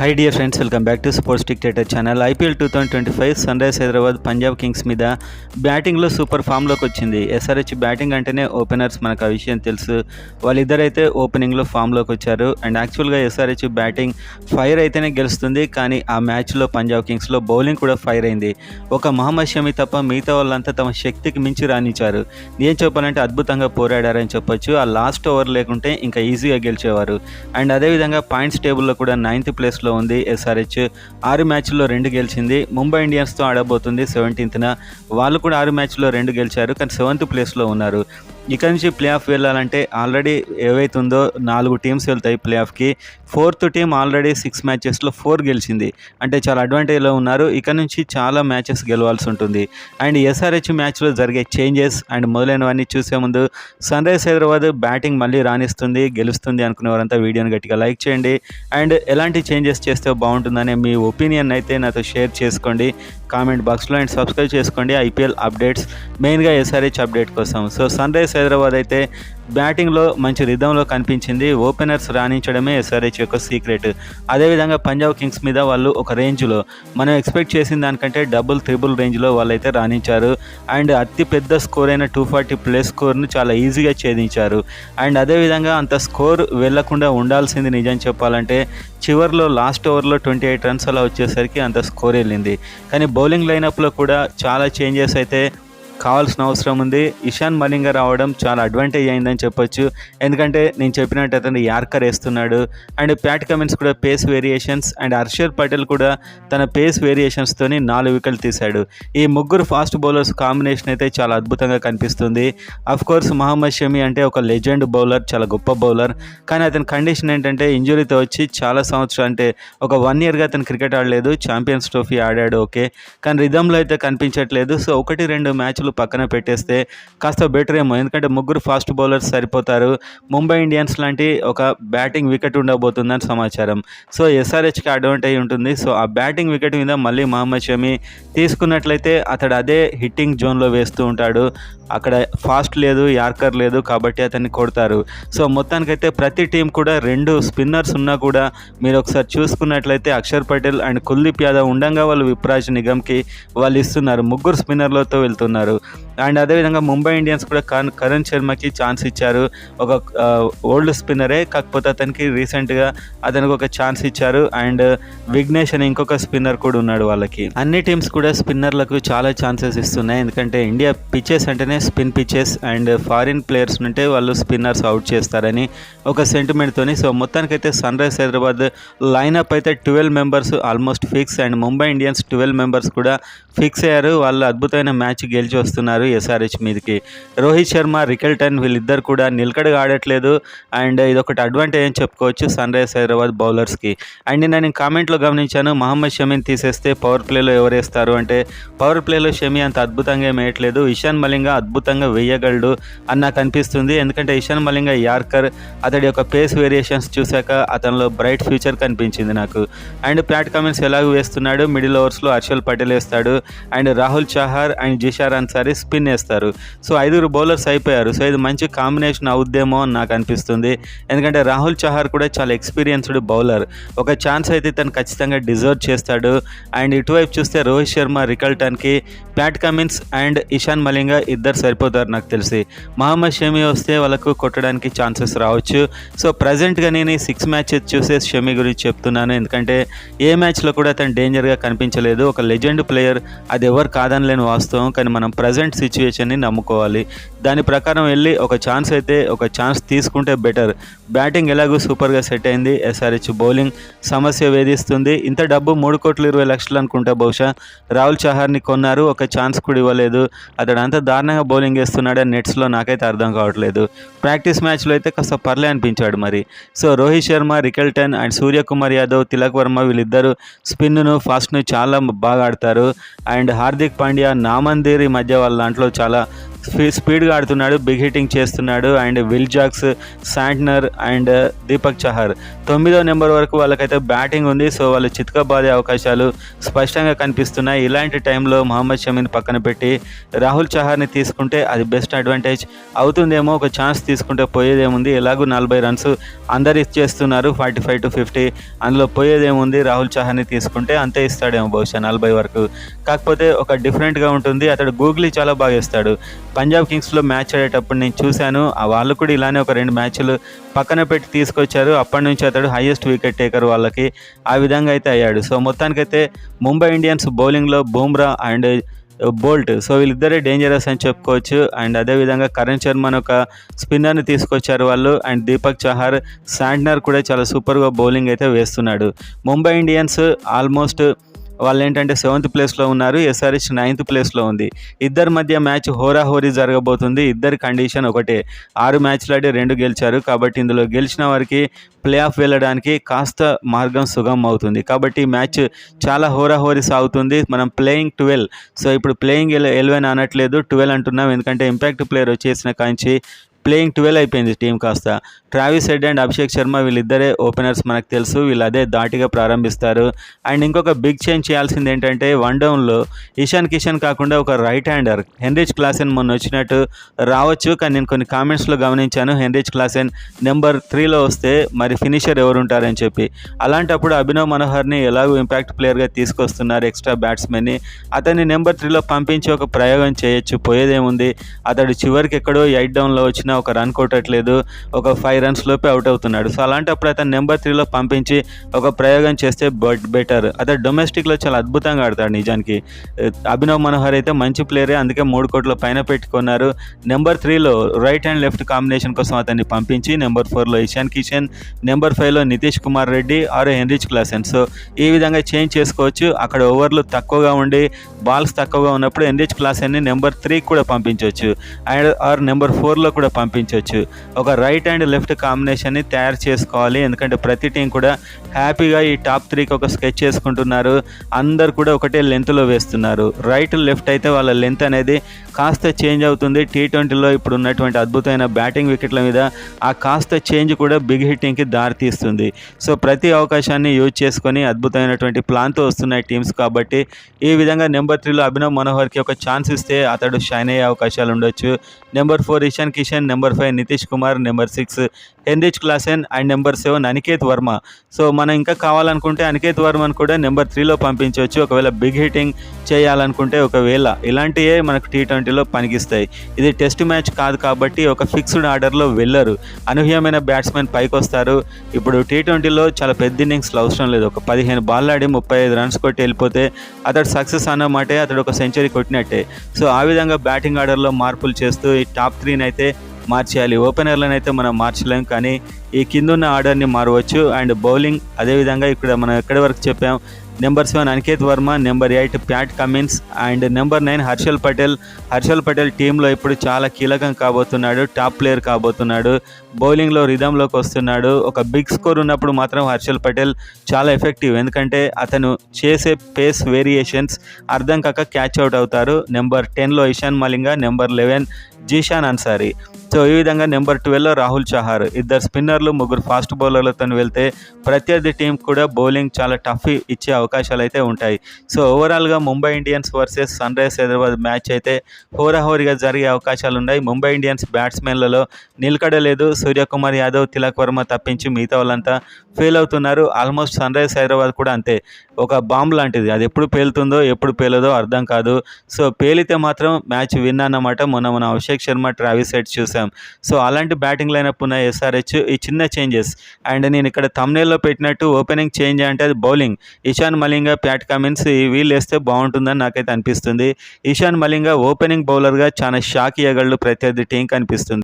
High dear friends, welcome back to sports dictator channel. IPL 2025 sun rise Hyderabad Punjab kings మీద బ్యాటింగ్లో super ఫామ్లోకి వచ్చింది. SRH batting అంటేనే openers, మనకు ఆ విషయం తెలుసు. వాళ్ళిద్దరైతే ఓపెనింగ్లో ఫామ్లోకి వచ్చారు. అండ్ యాక్చువల్గా ఎస్ఆర్హెచ్ బ్యాటింగ్ ఫైర్ అయితేనే గెలుస్తుంది, కానీ ఆ మ్యాచ్లో పంజాబ్ కింగ్స్లో బౌలింగ్ కూడా ఫైర్ అయింది. ఒక మహమ్మద్ షమి తప్ప మిగతా వాళ్ళంతా తమ శక్తికి మించి రాణించారు. ఏం చెప్పాలంటే అద్భుతంగా పోరాడారని చెప్పొచ్చు. ఆ లాస్ట్ ఓవర్ లేకుంటే ఇంకా ఈజీగా గెలిచేవారు. అండ్ అదేవిధంగా పాయింట్స్ టేబుల్లో కూడా 9th ప్లేస్లో ఉంది ఎస్ఆర్హెచ్. 6 మ్యాచ్ల్లో 2 గెలిచింది. ముంబై ఇండియన్స్తో ఆడబోతుంది 17th. వాళ్ళు కూడా 6 మ్యాచ్ల్లో 2 గెలిచారు, కానీ 7th ప్లేస్లో ఉన్నారు. ఇక నుంచి ప్లే ఆఫ్ వెళ్ళాలంటే ఆల్రెడీ ఏవైతుందో 4 టీమ్స్ వెళ్తాయి ప్లే ఆఫ్కి. 4th టీం ఆల్రెడీ 6 మ్యాచెస్లో 4 గెలిచింది, అంటే చాలా అడ్వాంటేజ్లో ఉన్నారు. ఇక నుంచి చాలా మ్యాచెస్ గెలవాల్సి ఉంటుంది. అండ్ ఎస్ఆర్హెచ్ మ్యాచ్లో జరిగే చేంజెస్ అండ్ మొదలైనవన్నీ చూసే ముందు సన్ రైజ్ హైదరాబాద్ బ్యాటింగ్ మళ్ళీ రాణిస్తుంది, గెలుస్తుంది అనుకునేవారంతా వీడియోని గట్టిగా లైక్ చేయండి. అండ్ ఎలాంటి చేంజెస్ చేస్తే బాగుంటుందనే మీ ఒపీనియన్ అయితే నాతో షేర్ చేసుకోండి కామెంట్ బాక్స్లో. అండ్ సబ్స్క్రైబ్ చేసుకోండి ఐపీఎల్ అప్డేట్స్, మెయిన్గా ఎస్ఆర్హెచ్ అప్డేట్ కోసం. సో సన్ రైజ్ హైదరాబాద్ అయితే బ్యాటింగ్లో మంచి రిధంలో కనిపించింది. ఓపెనర్స్ రాణించడమే ఎస్ఆర్హెచ్ యొక్క సీక్రెట్. అదేవిధంగా పంజాబ్ కింగ్స్ మీద వాళ్ళు ఒక రేంజ్లో, మనం ఎక్స్పెక్ట్ చేసిన దానికంటే డబుల్ త్రిబుల్ రేంజ్లో వాళ్ళైతే రాణించారు. అండ్ అతి పెద్ద స్కోర్ అయిన 240+ స్కోర్ను చాలా ఈజీగా ఛేదించారు. అండ్ అదేవిధంగా అంత స్కోర్ వెళ్లకుండా ఉండాల్సింది నిజం చెప్పాలంటే. చివరిలో లాస్ట్ ఓవర్లో 28 రన్స్ అలా వచ్చేసరికి అంత స్కోర్ వెళ్ళింది. కానీ బౌలింగ్ లైనప్లో కూడా చాలా చేంజెస్ అయితే కావాల్సిన అవసరం ఉంది. ఇషాన్ మలింగ రావడం చాలా అడ్వాంటేజ్ అయిందని చెప్పొచ్చు. ఎందుకంటే నేను చెప్పినట్టు అతను యార్కర్ వేస్తున్నాడు. అండ్ ప్యాట్ కమిన్స్ కూడా pace variations, and Harshal Patel కూడా తన పేస్ వేరియేషన్స్తోని 4 వికెట్లు తీశాడు. ఈ ముగ్గురు ఫాస్ట్ బౌలర్స్ కాంబినేషన్ అయితే చాలా అద్భుతంగా కనిపిస్తుంది. అఫ్కోర్స్ మహమ్మద్ షమి అంటే ఒక లెజెండ్ బౌలర్, చాలా గొప్ప బౌలర్. కానీ అతని కండిషన్ ఏంటంటే ఇంజురీతో వచ్చి చాలా సంవత్సరాలు, అంటే ఒక 1 yearగా అతను క్రికెట్ ఆడలేదు. ఛాంపియన్స్ ట్రోఫీ ఆడాడు, ఓకే, కానీ రిధంలో అయితే కనిపించట్లేదు. సో 1-2 మ్యాచ్లు పక్కన పెట్టేస్తే కాస్త బెటర్ ఏమో, ఎందుకంటే ముగ్గురు ఫాస్ట్ బౌలర్స్ సరిపోతారు. ముంబై ఇండియన్స్ లాంటి ఒక బ్యాటింగ్ వికెట్ ఉండబోతుందని సమాచారం. సో ఎస్ఆర్హెచ్కి అడ్వాంటేజ్ ఉంటుంది. సో ఆ బ్యాటింగ్ వికెట్ మీద మళ్ళీ మహమ్మద్ షమి తీసుకున్నట్లయితే అతడు అదే హిట్టింగ్ జోన్లో వేస్తూ ఉంటాడు. అక్కడ ఫాస్ట్ లేదు, యార్కర్ లేదు, కాబట్టి అతన్ని కొడతారు. సో మొత్తానికైతే ప్రతి టీం కూడా 2 స్పిన్నర్స్ ఉన్నా కూడా మీరు ఒకసారి చూసుకున్నట్లయితే అక్షర్ పటేల్ అండ్ కుల్దీప్ యాదవ్ ఉండగా వాళ్ళు విప్రాజ్ నిగమ్కి వాళ్ళు ఇస్తున్నారు, 3 స్పిన్నర్లతో వెళ్తున్నారు. అండ్ అదేవిధంగా ముంబై ఇండియన్స్ కూడా కరణ్ శర్మకి ఛాన్స్ ఇచ్చారు. ఒక ఓల్డ్ స్పిన్నరే, కాకపోతే అతనికి రీసెంట్గా అతనికి ఒక ఛాన్స్ ఇచ్చారు. అండ్ విఘ్నేష్ అని ఇంకొక స్పిన్నర్ కూడా ఉన్నాడు వాళ్ళకి. అన్ని టీమ్స్ కూడా స్పిన్నర్లకు చాలా ఛాన్సెస్ ఇస్తున్నాయి, ఎందుకంటే ఇండియా పిచెస్ అంటేనే spin pitches, and foreign players ఉంటే వాళ్ళు స్పిన్నర్స్ అవుట్ చేస్తారని ఒక సెంటిమెంట్తోని. సో మొత్తానికైతే సన్ రైజ్ హైదరాబాద్ లైనప్ అయితే 12 members almost fix, and Mumbai Indians 12 members కూడా ఫిక్స్ అయ్యారు. వాళ్ళు అద్భుతమైన మ్యాచ్ గెలిచి వస్తున్నారు ఎస్ఆర్హెచ్ మీదకి. రోహిత్ శర్మ, రికెల్టన్ వీళ్ళిద్దరు కూడా నిలకడగా ఆడట్లేదు. అండ్ ఇదొకటి అడ్వాంటేజ్ అని చెప్పుకోవచ్చు సన్ రైజ్ హైదరాబాద్ బౌలర్స్కి. అండ్ నేను కామెంట్లో గమనించాను, మహమ్మద్ షమిని తీసేస్తే పవర్ ప్లేలో ఎవరు వేస్తారు అంటే, పవర్ ప్లేలో షమి అంత అద్భుతంగా ఏం వేయట్లేదు. ఇషాన్ మలింగ అద్భుతంగా వేయగలడు అని నాకు అనిపిస్తుంది. ఎందుకంటే ఇషాన్ మలింగ యార్కర్, అతడి యొక్క పేస్ వేరియేషన్స్ చూశాక అతనిలో బ్రైట్ ఫ్యూచర్ కనిపించింది నాకు. అండ్ ప్యాట్ కమిన్స్ ఎలాగో వేస్తున్నాడు, మిడిల్ ఓవర్స్లో హర్షల్ పటేల్ వేస్తాడు, and Rahul Chahar and Zeeshan Ansari spin వేస్తారు. సో 5 బౌలర్స్ అయిపోయారు. సో ఇది మంచి కాంబినేషన్ అవుద్దేమో అని నాకు అనిపిస్తుంది. ఎందుకంటే రాహుల్ చహార్ కూడా చాలా ఎక్స్పీరియన్స్డ్ బౌలర్, ఒక ఛాన్స్ అయితే తను ఖచ్చితంగా డిజర్వ్ చేస్తాడు. అండ్ ఇటువైపు చూస్తే రోహిత్ శర్మ, రికల్టన్కి Pat Cummins and Ishan Malinga ఇద్దరు సరిపోతారు నాకు తెలిసి. మహమ్మద్ షమి వస్తే వాళ్ళకు కొట్టడానికి ఛాన్సెస్ రావచ్చు. సో ప్రజెంట్గా నేను 6 మ్యాచెస్ చూసే షమి గురించి చెప్తున్నాను, ఎందుకంటే ఏ మ్యాచ్లో కూడా అతను డేంజర్గా కనిపించలేదు. ఒక లెజెండ్ ప్లేయర్, అది ఎవరు కాదనలేని వాస్తవం, కానీ మనం ప్రజెంట్ సిచ్యువేషన్ని నమ్ముకోవాలి. దాని ప్రకారం వెళ్ళి ఒక ఛాన్స్ తీసుకుంటే బెటర్. బ్యాటింగ్ ఎలాగో సూపర్గా సెట్ అయింది. ఎస్ఆర్హెచ్ బౌలింగ్ సమస్య వేధిస్తుంది. ఇంత డబ్బు 3,20,00,000 అనుకుంటా బహుశా రాహుల్ చహార్ని కొన్నారు, ఒక ఛాన్స్ కూడా ఇవ్వలేదు. అతడు అంత దారుణంగా బౌలింగ్ వేస్తున్నాడు నెట్స్లో, నాకైతే అర్థం కావట్లేదు. ప్రాక్టీస్ మ్యాచ్లో అయితే కాస్త పర్లే అనిపించాడు మరి. So Rohit Sharma, Rickelton and Suryakumar Yadav, Tilak Varma వీళ్ళిద్దరూ స్పిన్ను, ఫాస్ట్ను చాలా బాగా ఆడతారు. అండ్ హార్దిక్ పాండ్యా, నామందీర్ ఈ మధ్య వాళ్ళ దాంట్లో చాలా స్పీడ్గా ఆడుతున్నాడు, బిగ్ హిట్టింగ్ చేస్తున్నాడు. And Will Jacks, Santner and Deepak Chahar 9వ నెంబర్ వరకు వాళ్ళకైతే బ్యాటింగ్ ఉంది. సో వాళ్ళు చితకబాదే అవకాశాలు స్పష్టంగా కనిపిస్తున్నాయి. ఇలాంటి టైంలో మహమ్మద్ షమీని పక్కన పెట్టి రాహుల్ చహర్ని తీసుకుంటే అది బెస్ట్ అడ్వాంటేజ్ అవుతుందేమో. ఒక ఛాన్స్ తీసుకుంటే పోయేదేముంది, ఎలాగూ 40 రన్స్ అందరు ఇచ్చేస్తున్నారు, 45 to 50. అందులో పోయేదేముంది, రాహుల్ చహర్ని తీసుకుంటే అంతే ఇస్తాడేమో బహుశా 40 వరకు. కాకపోతే ఒక డిఫరెంట్గా ఉంటుంది, అతడు గూగ్లీ చాలా బాగా ఇస్తాడు. పంజాబ్ కింగ్స్లో మ్యాచ్ ఆడేటప్పుడు నేను చూశాను, వాళ్ళు కూడా ఇలానే ఒక 2 మ్యాచ్లు పక్కన పెట్టి తీసుకొచ్చారు. అప్పటి నుంచి అతడు హైయెస్ట్ వికెట్ టేకర్ వాళ్ళకి ఆ విధంగా అయితే అయ్యాడు. సో మొత్తానికైతే ముంబై ఇండియన్స్ బౌలింగ్లో బూమ్రా అండ్ బోల్ట్, సో వీళ్ళిద్దరే డేంజరస్ అని చెప్పుకోవచ్చు. అండ్ అదేవిధంగా కరణ్ శర్మని ఒక స్పిన్నర్ని తీసుకొచ్చారు వాళ్ళు. అండ్ దీపక్ చహర్, శాంట్నర్ కూడా చాలా సూపర్గా బౌలింగ్ అయితే వేస్తున్నాడు. ముంబై ఇండియన్స్ ఆల్మోస్ట్ వాళ్ళు ఏంటంటే 7th ప్లేస్లో ఉన్నారు, ఎస్ఆర్హెచ్ 9th ప్లేస్లో ఉంది. ఇద్దరి మధ్య మ్యాచ్ హోరాహోరీ జరగబోతుంది. ఇద్దరి కండిషన్ ఒకటే, 6 మ్యాచ్లు ఆడి 2 గెలిచారు. కాబట్టి ఇందులో గెలిచిన వారికి ప్లే ఆఫ్ వెళ్ళడానికి కాస్త మార్గం సుగమం అవుతుంది. కాబట్టి మ్యాచ్ చాలా హోరాహోరీ సాగుతుంది. మనం ప్లేయింగ్ 12, సో ఇప్పుడు ప్లేయింగ్ 11 అనట్లేదు, 12 అంటున్నాం. ఎందుకంటే ఇంపాక్ట్ ప్లేయర్ వచ్చేసిన కాంచి ప్లేయింగ్ 12 అయిపోయింది టీం కాస్త. Travis head and Abhishek Sharma వీళ్ళిద్దరే ఓపెనర్స్ మనకు తెలుసు, వీళ్ళు అదే ధాటిగా ప్రారంభిస్తారు. అండ్ ఇంకొక బిగ్ చేంజ్ చేయాల్సింది ఏంటంటే వన్ డౌన్లో ఇషాన్ కిషన్ కాకుండా ఒక రైట్ హ్యాండర్ హెన్రిచ్ క్లాసెన్ మొన్న వచ్చినట్టు రావచ్చు. కానీ నేను కొన్ని కామెంట్స్లో గమనించాను, హెన్రిచ్ క్లాసెన్ నెంబర్ 3లో వస్తే మరి ఫినిషర్ ఎవరు ఉంటారని చెప్పి. అలాంటప్పుడు అభినవ్ మనోహర్ని ఎలాగో ఇంపాక్ట్ ప్లేయర్గా తీసుకొస్తున్నారు, ఎక్స్ట్రా బ్యాట్స్మెన్ని. అతన్ని నెంబర్ 3లో పంపించి ఒక ప్రయోగం చేయొచ్చు, పోయేదేముంది. అతడు చివరికి ఎక్కడో 8 డౌన్లో వచ్చిన ఒక రన్ కొట్టట్లేదు, ఒక 5 రన్స్ లోపే అవుట్ అవుతున్నాడు. సో అలాంటప్పుడు అతను నెంబర్ 3లో పంపించి ఒక ప్రయోగం చేస్తే బెటర్. అతను డొమెస్టిక్లో చాలా అద్భుతంగా ఆడతాడు నిజానికి. అభినవ్ మనోహర్ అయితే మంచి ప్లేయరే, అందుకే 3 కోట్ల పైన పెట్టుకున్నారు. నెంబర్ 3లో రైట్ అండ్ లెఫ్ట్ కాంబినేషన్ కోసం అతన్ని పంపించి నెంబర్ 4లో ఇషాన్ కిషన్, నెంబర్ 5లో Nitish Kumar Reddy or Heinrich Klaasen. So ఈ విధంగా చేంజ్ చేసుకోవచ్చు. అక్కడ ఓవర్లు తక్కువగా ఉండి బాల్స్ తక్కువగా ఉన్నప్పుడు హెన్రిచ్ క్లాసెన్ని నెంబర్ 3 కూడా పంపించవచ్చు, అండ్ ఆర్ నెంబర్ 4లో కూడా పంపించవచ్చు. ఒక రైట్ అండ్ లెఫ్ట్ కాంబినేషన్ని తయారు చేసుకోవాలి. ఎందుకంటే ప్రతి టీం కూడా హ్యాపీగా ఈ టాప్ 3కి ఒక స్కెచ్ చేసుకుంటున్నారు. అందరు కూడా ఒకటే లెంత్లో వేస్తున్నారు. రైట్ లెఫ్ట్ అయితే వాళ్ళ లెంత్ అనేది కాస్త చేంజ్ అవుతుంది. T20లో ఇప్పుడు ఉన్నటువంటి అద్భుతమైన బ్యాటింగ్ వికెట్ల మీద ఆ కాస్త చేంజ్ కూడా బిగ్ హిట్టింగ్కి దారితీస్తుంది. సో ప్రతి అవకాశాన్ని యూజ్ చేసుకొని అద్భుతమైనటువంటి ప్లాన్తో వస్తున్నాయి టీమ్స్. కాబట్టి ఈ విధంగా నెంబర్ 3లో అభినవ్ మనోహర్కి ఒక ఛాన్స్ ఇస్తే అతడు షైన్ అయ్యే అవకాశాలు ఉండొచ్చు. Number 4 Ishan Kishan, number 5 Nitish Kumar, number 6 Heinrich Klaasen and number 7 Aniket Varma. So మనం ఇంకా కావాలనుకుంటే అనికేత్ వర్మను కూడా నెంబర్ 3లో పంపించవచ్చు, ఒకవేళ బిగ్ హిట్టింగ్ చేయాలనుకుంటే. ఒకవేళ ఇలాంటివే మనకు T20లో పనికిస్తాయి. ఇది టెస్ట్ మ్యాచ్ కాదు కాబట్టి ఒక ఫిక్స్డ్ ఆర్డర్లో వెళ్ళరు, అనూహ్యమైన బ్యాట్స్మెన్ పైకి వస్తారు. ఇప్పుడు T20లో చాలా పెద్ద ఇన్నింగ్స్లు అవసరం లేదు, ఒక 15 బాల్ ఆడి 35 రన్స్ కొట్టి వెళ్ళిపోతే అతడు సక్సెస్ అన్నమాటే, అతడు ఒక సెంచరీ కొట్టినట్టే. సో ఆ విధంగా బ్యాటింగ్ ఆర్డర్లో మార్పులు చేస్తూ ఈ టాప్ 3ని అయితే మార్చేయాలి. ఓపెనర్లను అయితే మనం మార్చలేం, కానీ ఈ కిందున్న ఆర్డర్ని మారవచ్చు. అండ్ బౌలింగ్ అదేవిధంగా ఇక్కడ మనం ఎక్కడి వరకు చెప్పాం, number 7 Aniket Varma, number 8 Pat Cummins and number 9 Harshal Patel. Harshal Patel టీంలో ఇప్పుడు చాలా కీలకం కాబోతున్నాడు, టాప్ ప్లేయర్ కాబోతున్నాడు, బౌలింగ్లో రిధంలోకి వస్తున్నాడు. ఒక బిగ్ స్కోర్ ఉన్నప్పుడు మాత్రం హర్షల్ పటేల్ చాలా ఎఫెక్టివ్, ఎందుకంటే అతను చేసే పేస్ వేరియేషన్స్ అర్థం కాక క్యాచ్ అవుట్ అవుతారు. నెంబర్ 10లో ఇషాన్ మలింగ, నెంబర్ 11 జీషాన్ అన్సారీ. సో ఈ విధంగా నెంబర్ 12లో రాహుల్ చహర్. 2 స్పిన్నర్లు, 3 ఫాస్ట్ బౌలర్లతో వెళ్తే ప్రత్యర్థి టీం కూడా బౌలింగ్ చాలా టఫ్ ఇచ్చే అవకాశాలు అయితే ఉంటాయి. సో ఓవరాల్గా Mumbai Indians versus sun risers Hyderabad match అయితే హోరాహోరీగా జరిగే అవకాశాలు ఉన్నాయి. ముంబై ఇండియన్స్ బ్యాట్స్మెన్లలో నిలకడలేదు. సూర్యకుమార్ యాదవ్, తిలక్ వర్మ తప్పించి మిగతా వాళ్ళంతా ఫెయిల్ అవుతున్నారు. ఆల్మోస్ట్ సన్ రైజర్స్ హైదరాబాద్ కూడా అంతే, ఒక బాంబ్ లాంటిది, అది ఎప్పుడు పేలుతుందో ఎప్పుడు పేలదో అర్థం కాదు. సో పేలితే మాత్రం మ్యాచ్ విన్ అన్నమాట. మొన్న మన అభిషేక్ శర్మ, ట్రావిస్ హెడ్ చూసాం. సో అలాంటి బ్యాటింగ్ లైనప్ ఉన్న ఎస్ఆర్హెచ్ ఈ చిన్న చేంజెస్. అండ్ నేను ఇక్కడ థంబ్నెయిల్లో పెట్టినట్టు ఓపెనింగ్ చేంజ్ అంటే అది bowling. Ishan Malinga, Pat Cummins వీళ్ళు వేస్తే బాగుంటుందని నాకైతే అనిపిస్తుంది. ఇషాన్ మలింగ ఓపెనింగ్ బౌలర్గా చాలా షాక్ ఇవ్వగలడు ప్రత్యర్థి టీంకి అనిపిస్తుంది.